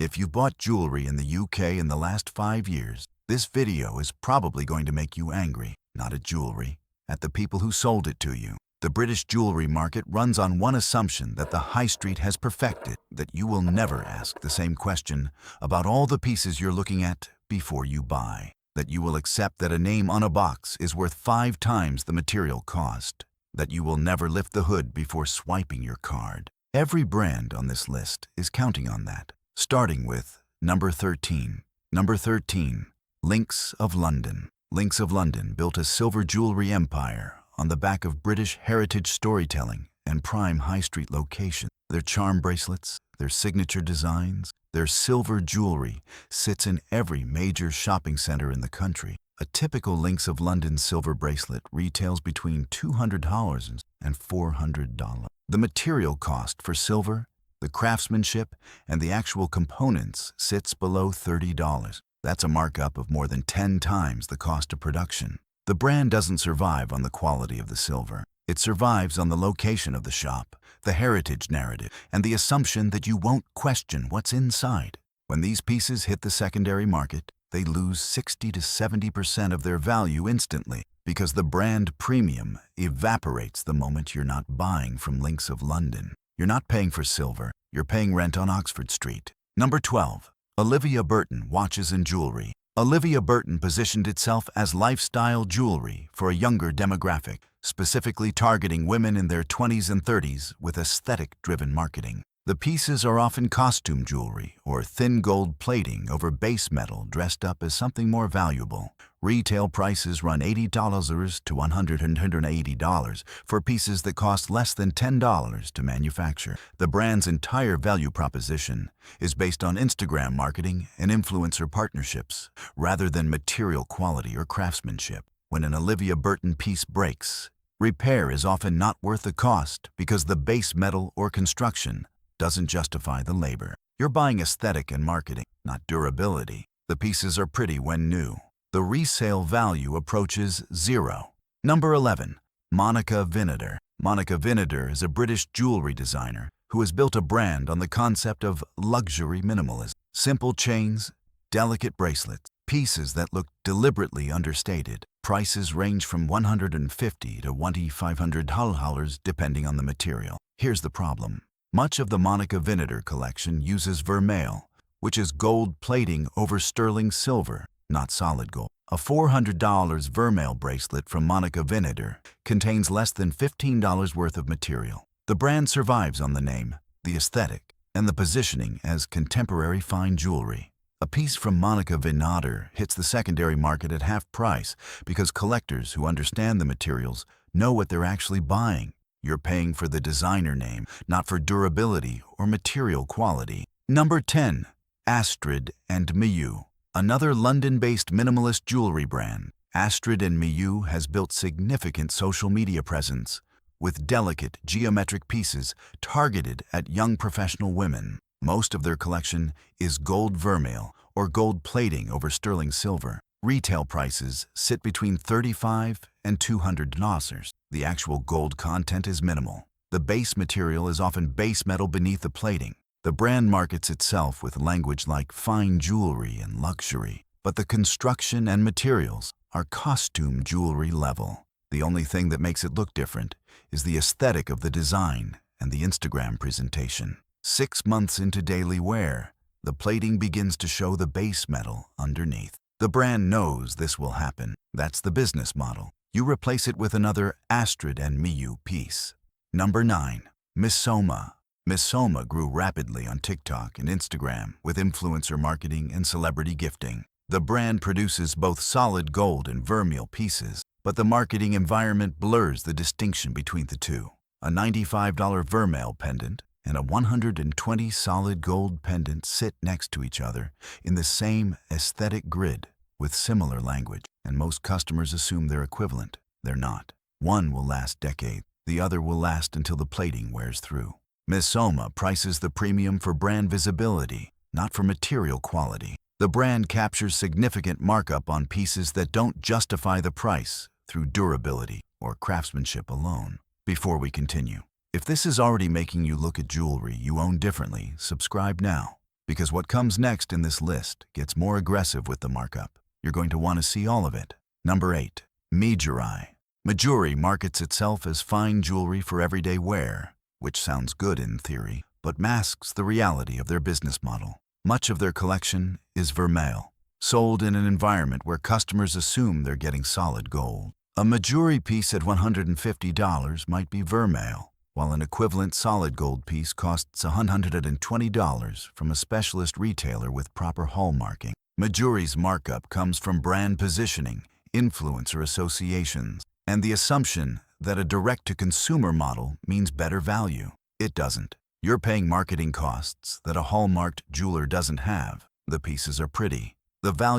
If you bought jewelry in the UK in the last 5 years, this video is probably going to make you angry, not at jewelry, at the people who sold it to you. The British jewelry market runs on one assumption that the high street has perfected, that you will never ask the same question about all the pieces you're looking at before you buy, that you will accept that a name on a box is worth 5 times the material cost, that you will never lift the hood before swiping your card. Every brand on this list is counting on that. Starting with number 13. Number 13, Links of London. Links of London built a silver jewelry empire on the back of British heritage storytelling and prime high street location. Their charm bracelets, their signature designs, their silver jewelry sits in every major shopping center in the country. A typical Links of London silver bracelet retails between $200 and $400. The material cost for silver, the craftsmanship, and the actual components sits below $30. That's a markup of more than 10 times the cost of production. The brand doesn't survive on the quality of the silver. It survives on the location of the shop, the heritage narrative, and the assumption that you won't question what's inside. When these pieces hit the secondary market, they lose 60 to 70% of their value instantly because the brand premium evaporates the moment you're not buying from Links of London. You're not paying for silver, you're paying rent on Oxford Street. Number 12. Olivia Burton Watches and Jewelry. Olivia Burton positioned itself as lifestyle jewelry for a younger demographic, specifically targeting women in their 20s and 30s with aesthetic-driven marketing. The pieces are often costume jewelry or thin gold plating over base metal dressed up as something more valuable. Retail prices run $80 to $180 for pieces that cost less than $10 to manufacture. The brand's entire value proposition is based on Instagram marketing and influencer partnerships, rather than material quality or craftsmanship. When an Olivia Burton piece breaks, repair is often not worth the cost because the base metal or construction doesn't justify the labor. You're buying aesthetic and marketing, not durability. The pieces are pretty when new. The resale value approaches zero. Number 11. Monica Vinader. Monica Vinader is a British jewelry designer who has built a brand on the concept of luxury minimalism. Simple chains, delicate bracelets, pieces that look deliberately understated. Prices range from $150 to $2,500 depending on the material. Here's the problem. Much of the Monica Vinader collection uses vermeil, which is gold plating over sterling silver, not solid gold. A $400 vermeil bracelet from Monica Vinader contains less than $15 worth of material. The brand survives on the name, the aesthetic, and the positioning as contemporary fine jewelry. A piece from Monica Vinader hits the secondary market at half price because collectors who understand the materials know what they're actually buying. You're paying for the designer name, not for durability or material quality. Number 10. Astrid & Miyu. Another London-based minimalist jewelry brand. Astrid & Miyu has built significant social media presence with delicate geometric pieces targeted at young professional women. Most of their collection is gold vermeil or gold plating over sterling silver. Retail prices sit between $35 and $200. The actual gold content is minimal. The base material is often base metal beneath the plating. The brand markets itself with language like fine jewelry and luxury, but the construction and materials are costume jewelry level. The only thing that makes it look different is the aesthetic of the design and the Instagram presentation. 6 months into daily wear, the plating begins to show the base metal underneath. The brand knows this will happen. That's the business model. You replace it with another Astrid & Miyu piece. Number 9. Missoma. Missoma grew rapidly on TikTok and Instagram with influencer marketing and celebrity gifting. The brand produces both solid gold and vermeil pieces, but the marketing environment blurs the distinction between the two. A $95 vermeil pendant and a $120 solid gold pendant sit next to each other in the same aesthetic grid with similar language, and most customers assume they're equivalent. They're not. One will last decades, the other will last until the plating wears through. Missoma prices the premium for brand visibility, not for material quality. The brand captures significant markup on pieces that don't justify the price through durability or craftsmanship alone. Before we continue, if this is already making you look at jewelry you own differently, subscribe now. because what comes next in this list gets more aggressive with the markup. You're going to want to see all of it. Number 8. Jewellery. Jewellery markets itself as fine jewelry for everyday wear, which sounds good in theory, but masks the reality of their business model. Much of their collection is vermeil, sold in an environment where customers assume they're getting solid gold. A jewelry piece at $150 might be vermeil, while an equivalent solid gold piece costs $120 from a specialist retailer with proper hallmarking. Jewelry's markup comes from brand positioning, influencer associations, and the assumption that a direct-to-consumer model means better value. It doesn't. You're paying marketing costs that a hallmarked jeweler doesn't have. The pieces are pretty. The value